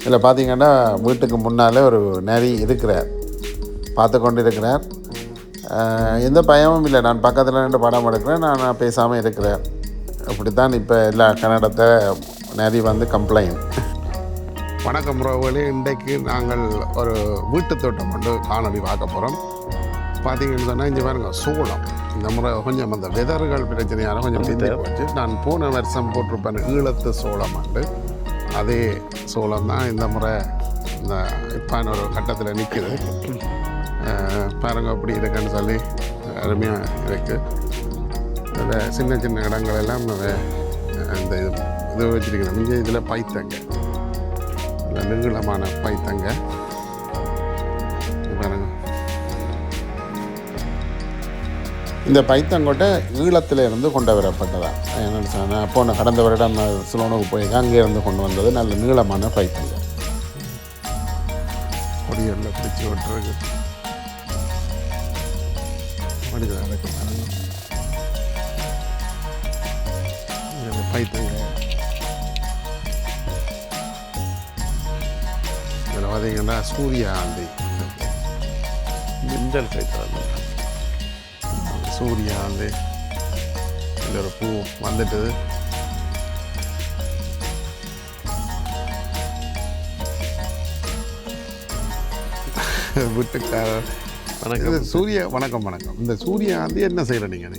இதில் பார்த்தீங்கன்னா வீட்டுக்கு முன்னால் ஒரு நரி இருக்கிறார், பார்த்து கொண்டு இருக்கிறார். எந்த பயமும் இல்லை. நான் பக்கத்தில் நின்று படம் எடுக்கிறேன், நான் பேசாமல் இருக்கிறேன். அப்படித்தான் இப்போ எல்லா கன்னடத்தை நரி வந்து கம்ப்ளைண்ட். வணக்கம் உறவுகளே, இன்றைக்கு நாங்கள் ஒரு வீட்டு தோட்டம் கொண்டு காணொலி பார்க்க போகிறோம். பார்த்தீங்கன்னு சொன்னால் இங்கே பாருங்க சோளம். இந்த முறை கொஞ்சம் அந்த வெதர்கள் பிரச்சனையால் கொஞ்சம் தீர்ந்து போச்சு. நான் போன வருஷம் போட்டிருப்பேன் ஈழத்து சோளம் ஆண்டு, அதே சோளம் தான் இந்த முறை இந்த இப்பான ஒரு கட்டத்தில் நிற்கிது. பாருங்க அப்படி இருக்குன்னு சொல்லி அருமையாக இருக்குது. அதில் சின்ன சின்ன இடங்கள் எல்லாம் இந்த இது வச்சுருக்கிறோம். இங்கே இதில் பைத்தங்க, நீளமான பைத்தங்க பாருங்க. இந்த பைத்தங்கொட்டை ஈழத்தில் இருந்து கொண்டு வரப்பட்டதா என்னென்னு சொன்னால், போன கடந்த வருடம் சிலோனுக்கு போயிருக்கேன், அங்கே இருந்து கொண்டு வந்தது. நல்ல நீளமான பைத்தங்க கொடிகளில் பிடிச்சி விட்டுருக்கு. பைத்தங்க இதில் பார்த்தீங்கன்னா சூரிய ஆந்தை, மின்னல் கைத்தாங்க சூரிய ஆந்தை. இதில் ஒரு பூ வந்துட்டுது. வீட்டுக்காரர் வணக்கம். சூரிய வணக்கம் வணக்கம். இந்த சூரியகாந்தி என்ன செய்கிற நீங்கள்?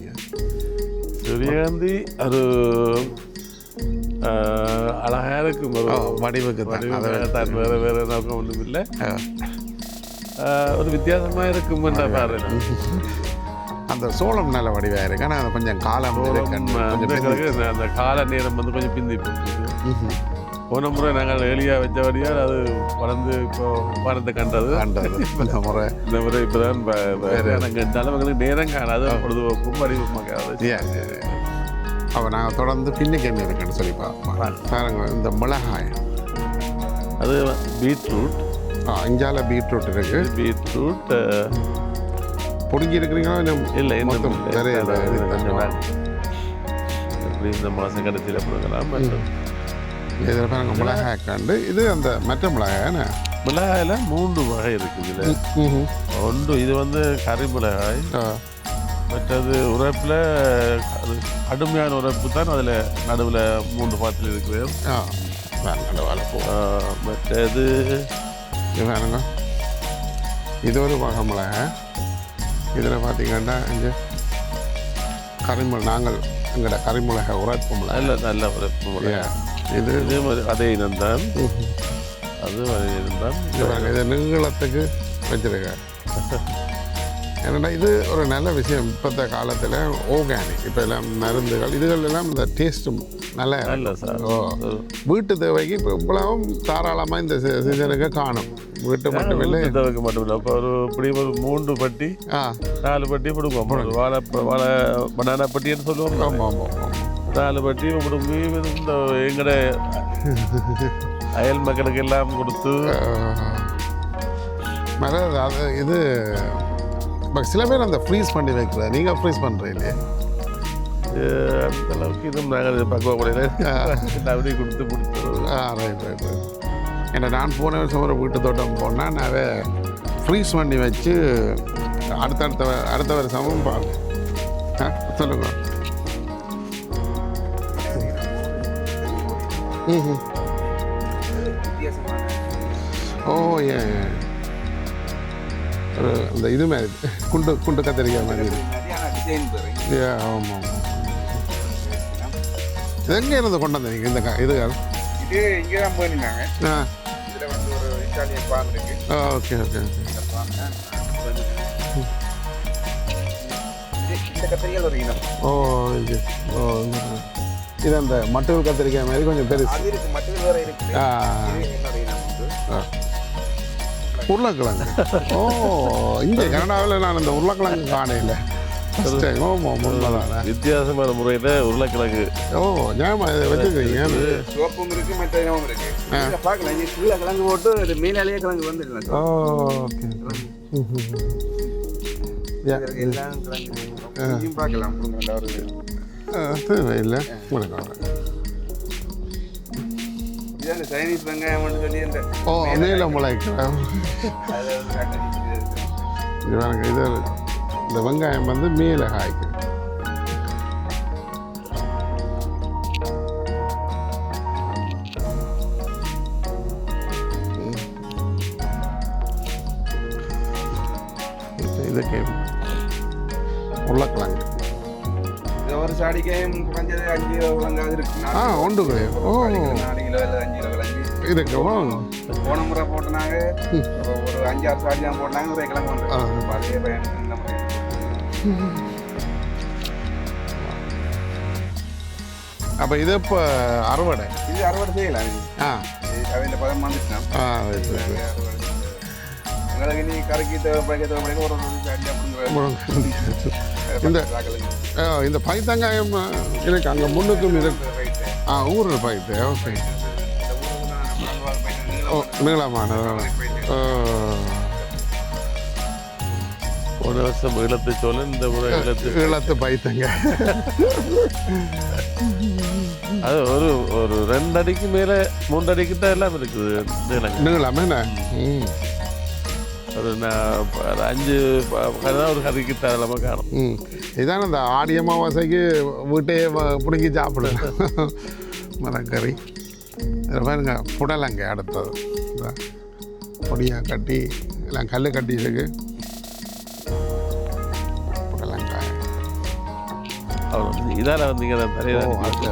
சூரியகாந்தி அது அழகாக இருக்கும், ஒரு வடிவுக்கு தான், வேறு வேறு நோக்கம் ஒன்றும் இல்லை, ஒரு வித்தியாசமாக இருக்கும். அந்த சோளம் நல்ல வடிவாக இருக்கு, ஆனால் அது கொஞ்சம் காலம் அந்த கால நேரம் வந்து கொஞ்சம் பிந்தி போச்சு. போன முறை நாங்கள் எளியாக வச்சபடியால் அது வளர்ந்து இப்போ பணத்தை கண்டது. இந்த முறை இப்போ தான் நாங்கள் எங்களுக்கு நேரம் காணாது, பொழுதுபோக்கும் வடிவமாக்காது. அப்போ நாங்கள் தொடர்ந்து பின்னுக்கு என்ன இருக்குன்னு சொல்லி பாருங்க. இந்த மிளகாய் அது பீட்ரூட், இஞ்சால பீட்ரூட் இருக்கு. பீட்ரூட் பொடிஞ்சி இருக்கிறீங்களா? இல்லை, இன்னும் எப்படி இந்த மாதம் கடைசியில் கொடுக்கலாம். இதில் பாருங்க மிளகாய் கண்டு. இது அந்த மற்ற மிளகாய், மிளகாயில் 3 வகை இருக்குது. இதில் ஒன்று இது வந்து கறி மிளகாய், மற்றது உரைப்பில் அது கடுமையான உரைப்பு தான். அதில் நடுவில் 3 பாத்திரம் இருக்குது. மற்றது வேணுங்க. இது ஒரு வகை மிளகாய். இதில் பார்த்தீங்கன்னா இங்கே நாங்கள் எங்களோட கறிமிளகாய் உரைப்பு மிளகாய், இல்லை நல்ல உரைப்பு மிளகாய். இது இதே மாதிரி அதே இனம்தான், அது அதே இனம்தான். இது நீளத்துக்கு வச்சுருக்கேன். ஏன்னா இது ஒரு நல்ல விஷயம். இப்போத்த காலத்தில் ஆர்கானிக், இப்போ எல்லாம் மருந்துகள் இதுகள் எல்லாம் இந்த டேஸ்ட்டும் நல்லா இல்லை சார். வீட்டு தேவைக்கு இப்போ இவ்வளவும் தாராளமாக இந்த சீசனுக்கு காணும். வீட்டு மட்டும் இல்லை, தேவைக்கு மட்டும் இல்லை. இப்போ ஒரு இப்படி ஒரு 3 பட்டி 4 பட்டி பிடுங்குவோம். வாழை பனானா பட்டின்னு சொல்லுவோம். ஆமாம் ஆமாம் ஆமாம். 4 பட்டி பிடுங்கி இந்த எங்கட அயல் மக்களுக்கு எல்லாம் கொடுத்து அது இது. இப்போ சில பேர் அந்த ஃப்ரீஸ் பண்ணி வைக்கிறேன், நீங்கள் ஃப்ரீஸ் பண்ணுறீங்களே அந்த அளவுக்கு இதுவும் நாங்கள் பக்குவப்படையில அப்படி கொடுத்து பிடிச்சிடுவோம். Right right right. ஏன்னா நான் போன வருஷம் ஒரு வீட்டு தோட்டம் போனால் நான் ஃப்ரீஸ் பண்ணி வச்சு அடுத்த வருஷமும் பார்ப்பேன். சொல்லுங்க. ஓ ஏ ஒரு அந்த இது மாதிரி குண்டு கத்திரிக்காய் மாதிரி. ஆமாம். இது எங்கே இருந்து கொண்டு வந்தீங்க இந்த இது? இது இங்கே தான் போயிருந்தாங்க. இதில் வந்து ஒரு இட்டாலியன் ஃபார்ம் இருக்கு. Okay okay okay. இந்த கத்திரிக்காய் ஒரு இனம். இது இது அந்த மட்டும் கத்திரிக்காய் மாதிரி கொஞ்சம் பெருசு. அது இருக்கு, மட்டும் வேற இருக்கு. இன்னொரு இனம் வந்து உருளைக்கிழங்கு. ஓ, இங்கே கனடாவில் நான் இந்த உருளைக்கிழங்கு காணையில் வித்தியாசமான முறையில் உருளைக்கிழங்கு. ஓ, ஞாபகம் இதை வச்சுருக்கீங்க. சிவப்பும் இருக்கு, மற்ற இனமும் இருக்கு. பார்க்கலாம், இங்கே ஃபுல்லாக கிழங்கு போட்டு மேலாலேயே கிழங்கு வந்துடலாம். ஓகே. எல்லாம் கிழங்கு பார்க்கலாம். தேவையில்லை. வணக்கம். இது அந்த சைனீஸ் வெங்காயம் சொல்லி அந்த மேலே முளைக்கிறேன் இது இந்த வெங்காயம் வந்து மேலே காய்க்கும். இதுக்கு உருளைக்கிழங்கு ஒரு சாடிக்கையும் குறைஞ்சது 5 கிலோ கிழங்காவது இருக்கு. உண்டு. 4 கிலோ இல்லை 5 கிலோ கிழங்கு இருக்கு. போன முறை போட்டனாங்க ஒரு 5-6 சாடி தான் போட்டாங்க. நிறைய கிழங்கு வந்து அதே பயன் இந்த முறை. அப்போ இது இப்போ அறுவடை செய்யலாம். அவங்க பதம் வந்துச்சுன்னா எங்களுக்கு நீ கரைக்கி தேவைப்படைக்க ஒரு சாடி இந்த பைத்தங்காயம் இருக்கு அங்கே முன்னுக்கும் இருக்கு. ஊரில் பைத்து. ஓகே. நீளமான ஒரு வருஷம் இழத்து சொல்ல இந்த முறை இழத்து பைத்தங்க. அது ஒரு ஒரு 2 அடிக்கு மேலே 3 அடிக்கு தான் எல்லாம் இருக்குது நீளம். என்ன ஒரு 5 ஒரு கறிக்கு தரலாமல் காணும். இதான இந்த ஆடி அமாவாசைக்கு வீட்டையே பிடுங்கி சாப்பிடலாம் மரக்கறி. பாருங்க புடலங்க அடுத்தது பொடியாக கட்டி எல்லாம் கல் கட்டி இருக்கு. புடலங்காய் இதால் வந்தீங்க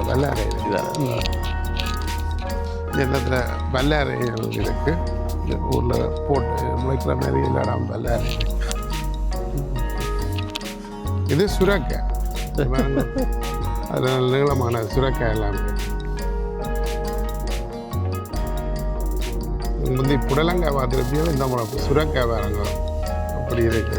வெள்ளாரை இடத்துல வெள்ளாரைகள் இருக்கு. இந்த ஊரில் போட்டு முளைக்கிற மாதிரி இல்லாடாம வெள்ளாரை. இது சுரக்காய். அதில் நீளமான சுரக்காய் எல்லாம் முந்தி புடலங்காய் பார்த்துருப்பியோ இந்த முறை சுரக்காய் வேறங்க அப்படி இருக்கு.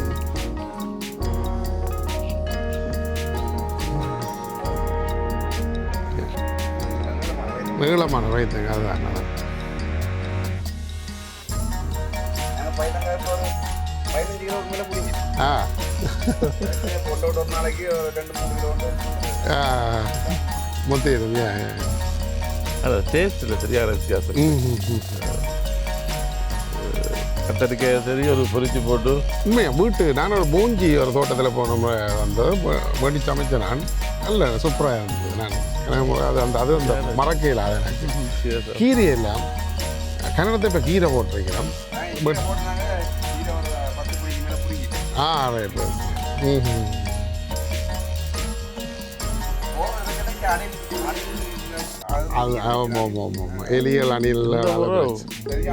நீளமான வயிற்றுங்க அதுதான். முத்திடுங்க. அது டேஸ்ட்டில் சரியான வித்தியாசம். கத்தரிக்காய் சரி ஒரு பொரிச்சு போட்டு உண்மையா வீட்டு நான் ஒரு மூஞ்சி ஒரு தோட்டத்தில் போன வந்து வேண்டி சமைச்சேன். நான் நல்ல சூப்பராக இருந்தது. நான் அது அந்த அது அந்த மரக்கையில் அது எனக்கு கீரை எல்லாம் கன்னடத்தை இப்போ கீரை போட்டிருக்கிறோம். But right. எலியல் அணில்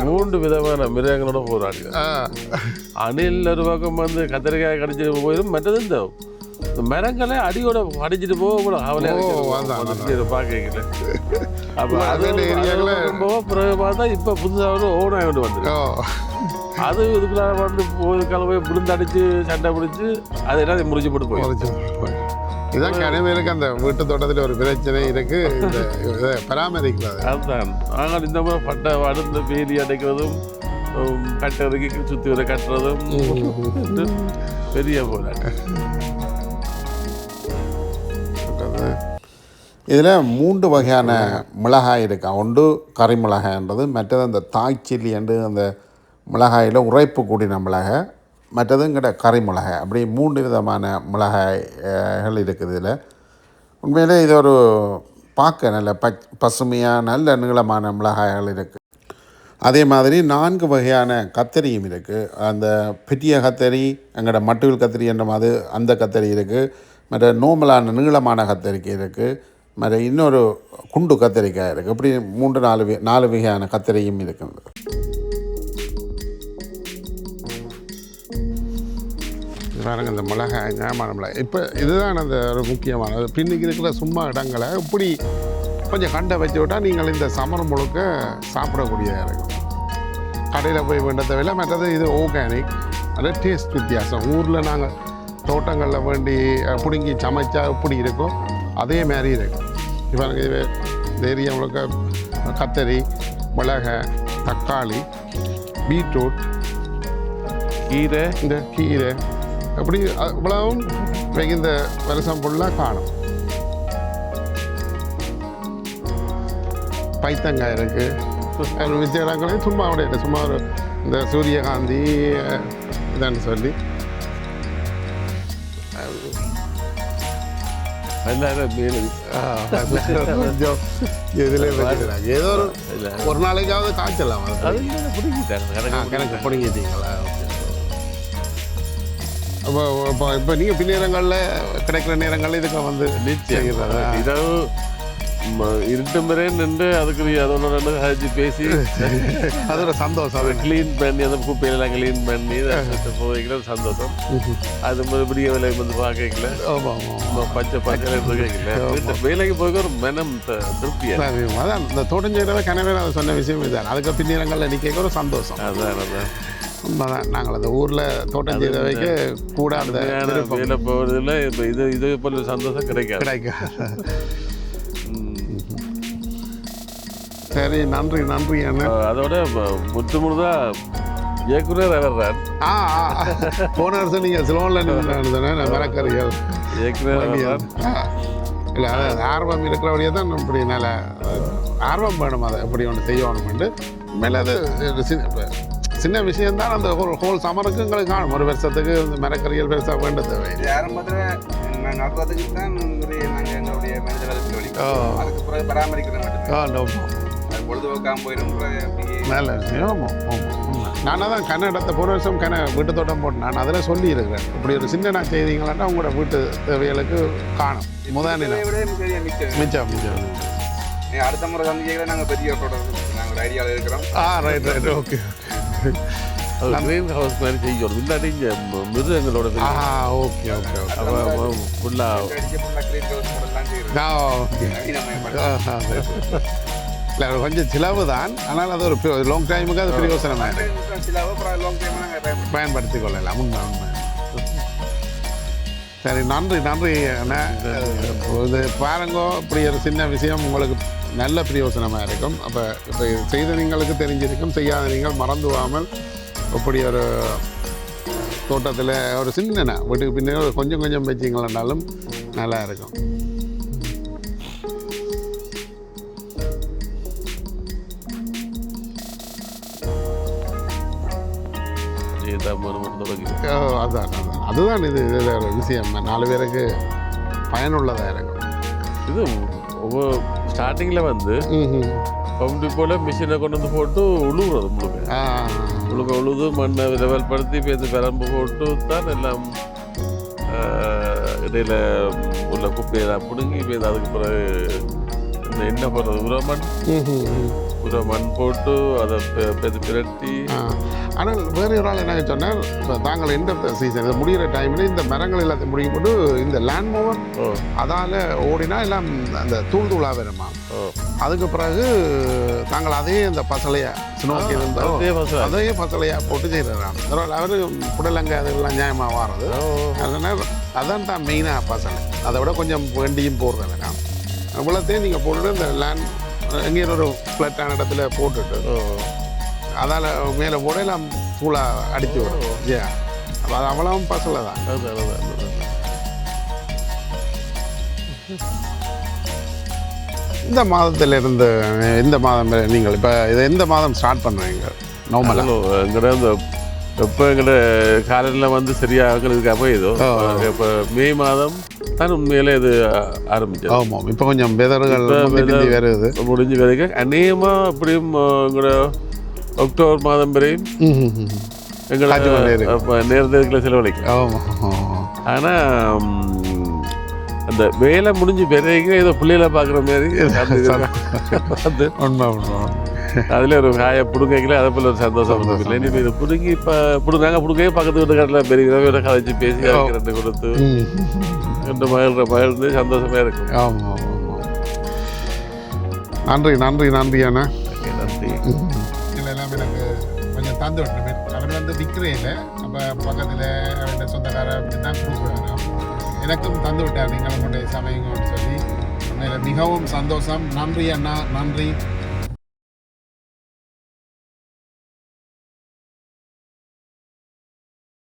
3 விதமான மிருகங்களோட போராடி. அணில் ஒரு பக்கம் வந்து கத்திரிக்காய் கடிச்சிட்டு போயிடும். மற்றது இந்த மரங்களை அடியோட அடிச்சுட்டு போக அவளையாக பார்க்கல. அப்போ அது பிறகு பார்த்தா இப்போ புதுசாக ஓனாய் கொண்டு வந்துடும். அது இதுக்குள்ள வந்து கிளம்பி விழுந்தடிச்சு சண்டை பிடிச்சி அது எல்லாம் முறிச்சு போட்டு போய் இதுதான் கனவேலுக்கு அந்த வீட்டு தோட்டத்தில் ஒரு பிரச்சனை இருக்கு. இந்த பராமரிக்கிறது அதுதான். ஆனால் இந்த மாதிரி பட்டை அடுத்த வேலி அடைக்கிறதும் கட்டுறதுக்கு சுற்றி வர கட்டுறதும் பெரிய போராட்டம். இதில் 3 வகையான மிளகாய் இருக்கு. ஒன்று கறி மிளகாய்ன்றது, மற்றது அந்த தாய்ச்சில்லி என்று அந்த மிளகாயில் உரைப்பு கூடின மிளகாய், மற்றதுங்கிட்ட கறி மிளகாய். அப்படி 3 விதமான மிளகாய்கள் இருக்குது. இதில் உண்மையிலே இது ஒரு பார்க்க நல்ல பசுமையாக நல்ல நீளமான மிளகாய்கள் இருக்குது. அதே மாதிரி 4 வகையான கத்தரியும் இருக்குது. அந்த பெரிய கத்தரி, எங்களோட மட்டுவில் கத்தரி என்ற மாதிரி அந்த கத்தரி இருக்குது. மற்ற நோமலான நீளமான கத்தரிக்காய் இருக்குது. மற்ற இன்னொரு குண்டு கத்தரிக்காய் இருக்குது. இப்படி 3-4 வகையான கத்தரியும் இருக்குது. பாருங்க இந்த மிளகாய் ஞாபகம் மிளகாய். இப்போ இதுதான் அந்த ஒரு முக்கியமானது. பின்னுக்கு இருக்கிற சும்மா இடங்களை இப்படி கொஞ்சம் கண்டை வச்சு விட்டால் நீங்கள் இந்த சமரம் முழுக்க சாப்பிடக்கூடியதாக இருக்கும். கடையில் போய் வேண்ட தேவையில்லை. மற்றது இது ஆர்கானிக். அது டேஸ்ட் வித்தியாசம். ஊரில் நாங்கள் தோட்டங்களில் வேண்டி பிடுங்கி சமைச்சா இப்படி இருக்கும், அதே மாதிரி இருக்கும். இப்போ இது இந்த ஏரியா முழுக்க கத்தரி, மிளகாய், தக்காளி, பீட்ரூட், கீரை, இந்த கீரை அப்படி இவ்வளவும் இந்த வருஷம் ஃபுல்லாக காணும். பைத்தங்காய் இருக்குது, மிச்ச இடங்களையும் சும்மா அப்படியே சும்மா ஒரு இந்த சூரியகாந்தி இதான்னு சொல்லி எல்லாரும் மேலும் கொஞ்சம் இதில் வச்சுக்கிறாங்க ஏதோ ஒரு நாளைக்காவது காய்ச்சலாம் கணக்கு பிடிங்கிட்டீங்களா இப்போ நீங்கள் பின்னேரங்களில் கிடைக்கிற நேரங்களில் இதுக்கு வந்து நிச்சயம் இரவு இருட்டும் வரை நின்று அதுக்கு அதோட கழிச்சு பேசி அது ஒரு சந்தோஷம் அதை க்ளீன் பண்ணி அந்த குப்பையெல்லாம் க்ளீன் பண்ணி போய்க்கிற சந்தோஷம் அது மறுபடிய வேலை வந்து பார்க்கல பச்சை பச்சை கேட்கல வேலைக்கு போய் ஒரு மனம் திருப்தியாக அதான் இந்த தோட்டஞ்சேரவை கனவே அதை சொன்ன விஷயம் இதுதான் அதுக்கு பின்னேரங்களில் நிற்க ஒரு சந்தோஷம் அதான் அதான் உண்மைதான் நாங்கள் அந்த ஊரில் தோட்டம் செய்த வைக்க கூட அந்த வேலை போகிறதுல இப்போ இது போல சந்தோஷம் கிடைக்காது சரி நன்றி நன்றி அண்ணா அதோட முழுதா இயக்குனர் வர்றார் போன வருஷம் நீங்கள் சிலோனில் மரக்கறிகள் இயக்குனர் இல்லை அதாவது ஆர்வம் இருக்கிறபடியே தான் இப்படி நல்ல ஆர்வம் வேணும் அதை எப்படி ஒன்று செய்யணும்ட்டு மேலே அது சின்ன விஷயம்தான் அந்த ஹோல் சமருக்கு எங்களுக்கு காணும் ஒரு வருஷத்துக்கு மரக்கறிகள் பெருசாக வேண்ட தேவை ஆரம்பத்தில் நடத்துறதுக்கு தான் நாங்கள் எங்களுடைய மனித வளர்ச்சி வலிக்கும் அதுக்கு பிறகு பராமரிக்கிற மட்டும் பொழுதுபோக்காம போயிடும் நல்ல விஷயம் நான் தான் கன்னடத்தை போன வருஷம் வீட்டு தோட்டம் போட்டேன் நான் அதில் சொல்லி இருக்கிறேன் இப்படி ஒரு சின்ன நான் செய்தீங்களான்னா உங்களோட வீட்டு தேவைகளுக்கு காணும் மிச்சம் மிச்சம் அடுத்த முறை சந்திக்கையில் நாங்கள் பெரிய தோட்டம் நாங்கள் ஐடியாவில் இருக்கிறோம் right right okay green house மாதிரி செய்யணும் இல்லாட்டி இங்கே மிருகங்களோட ஓகே ஓகே ஃபுல்லாக இல்லை கொஞ்சம் சிலவு தான் ஆனால் அது ஒரு லாங் டைமுக்கு அது பிரயோசனமாக பயன்படுத்தி கொள்ளலாம் உண்மை உண்மை சரி நன்றி நன்றி அண்ணா இது பாருங்கோ இப்படி ஒரு சின்ன விஷயம் உங்களுக்கு நல்ல பிரயோசனமாக இருக்கும் அப்போ இப்போ செய்த நீங்களுக்கு தெரிஞ்சிருக்கும் செய்யாத நீங்கள் மறந்துவாமல் இப்படி ஒரு தோட்டத்தில் ஒரு சின்ன வீட்டுக்கு பின்னாடி கொஞ்சம் கொஞ்சம் வச்சிங்களானாலும் நல்லா இருக்கும் அதுதான் இது ஒரு விஷயம் 4 பேருக்கு பயனுள்ளதாக இருக்கும் இது ஒவ்வொரு ஸ்டார்டிங்கில் வந்து பம்பு போல் மிஷினை கொண்டு வந்து போட்டு உழுவுறது முழுக்க உழுது மண்ணை லெவல்படுத்தி பேருந்து பெரம்பு போட்டு தான் எல்லாம் இடையில் உள்ள குப்பையெல்லாம் பிடுங்கி பேருந்து அதுக்கு பிறகு என்ன பண்ணுறது மண் போட்டு அதை பிரட்டி ஆனால் வேறு ஒரு ஆள் என்ன சொன்னார் இப்போ தாங்கள் எந்த சீசன் இதை முடிகிற டைமில் இந்த மரங்கள் எல்லாத்தையும் முடியும் போட்டு இந்த லேண்ட் மூவர் அதால் ஓடினா எல்லாம் அந்த தூளாக வருமா அதுக்கு பிறகு தாங்கள் அதே இந்த பசலையாக ஸ்னோக்கி இருந்தால் அதே பசலையாக போட்டு செய்கிறாங்க அவர் புடலங்க அதெல்லாம் நியாயமாக வாரது அதனால் அதான் தான் மெயினாக பசலை அதை விட கொஞ்சம் வண்டியும் போடுறது நான் இவ்வளோத்தையும் நீங்கள் போட்டுட்டு இந்த லேண்ட் எங்கேயும் ஒரு ஃப்ளட்டான இடத்துல போட்டுட்டு அதால் மேலே போட எல்லாம் தூளாக அடித்து விடும் அப்போ அது அவ்வளவும் பசலை தான் இந்த மாதத்திலிருந்து இந்த மாதம் நீங்கள் இப்போ இதை எந்த மாதம் ஸ்டார்ட் பண்ணுறீங்க நார்மலாக எங்கள்கிட்ட எப்போ எங்கள்கிட்ட காலையில் வந்து சரியாக இதுக்காக இதோ இப்போ மே மாதம் தான் உண்மையிலே இது ஆரம்பிச்சது ஆமாம் இப்போ கொஞ்சம் வெதர்கள் வருது முடிஞ்சு வரைக்க அநேகமாக அப்படியும் எங்களோட அக்டோபர் மாதம் வரையும் எங்களை நேரத்தில் செலவழிக்கும் ஆனால் அந்த வேலை முடிஞ்சு பிறகு ஏதோ பிள்ளைகளை பார்க்குற மாதிரி உண்மை உண்மை அதில் ஒரு காயை பிடுங்கல அதை போல ஒரு சந்தோஷம் இல்லை இனிமேல் இது பிடுங்கி இப்போ பிடுங்காங்க பிடுங்க பக்கத்து வீட்டுக்காட்டில் பெரிய கதைச்சி பேசி ரெண்டு கொடுத்து ரெண்டு மகிழ்ந்து சந்தோஷமாக இருக்கும் ஆமாம் நன்றி நன்றி நன்றி அண்ணா நன்றி எல்லாம் எனக்கு கொஞ்சம் தந்து விட்டுருவேன் அவர் வந்து விற்கிறேன் அப்போ பக்கத்தில் அவருடைய சொந்தக்கார அப்படி தான் கொடுக்குறாங்க எனக்கும் தந்து விட்டார் நீங்கள் உங்களுடைய சமையங்கன்னு சொல்லி மிகவும் சந்தோஷம் நன்றி அண்ணா நன்றி